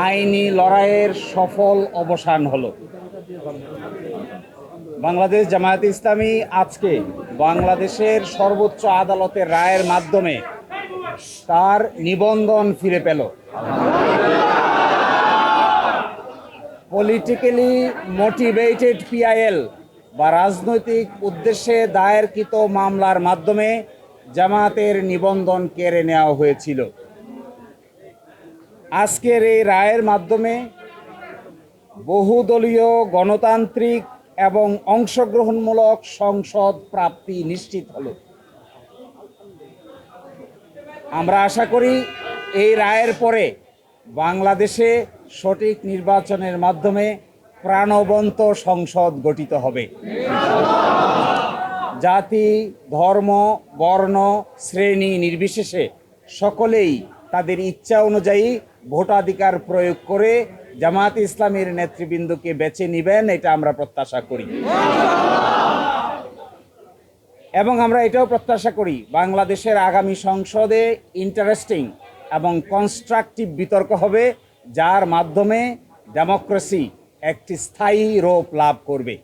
আইনি লড়াইয়ের সফল অবসান হলো। বাংলাদেশ জামায়াতে ইসলামী আজকে বাংলাদেশের সর্বোচ্চ আদালতের রায়ের মাধ্যমে তার নিবন্ধন ফিরে পেল। পলিটিক্যালি মোটিভেটেড পিআইএল বা রাজনৈতিক উদ্দেশ্যে দায়েরকৃত মামলার মাধ্যমে জামায়াতের নিবন্ধন কেড়ে নেওয়া হয়েছিল। আজকের এই রায়ের মাধ্যমে বহুদলীয় গণতান্ত্রিক এবং অংশগ্রহণমূলক সংসদ প্রাপ্তি নিশ্চিত হলো। আমরা আশা করি এই রায়ের পরে বাংলাদেশে সঠিক নির্বাচনের মাধ্যমে প্রাণবন্ত সংসদ গঠিত হবে। জাতি, ধর্ম, বর্ণ, শ্রেণী নির্বিশেষে সকলেই তাদের ইচ্ছা অনুযায়ী ভোটাধিকার প্রয়োগ করে জামায়াতে ইসলামীর নেতৃবৃন্দকে বেছে নেবেন, এটা আমরা প্রত্যাশা করি। এবং আমরা এটাও প্রত্যাশা করি বাংলাদেশের আগামী সংসদে ইন্টারেস্টিং এবং কনস্ট্রাকটিভ বিতর্ক হবে, যার মাধ্যমে ডেমোক্রেসি একটি স্থায়ী রূপ লাভ করবে।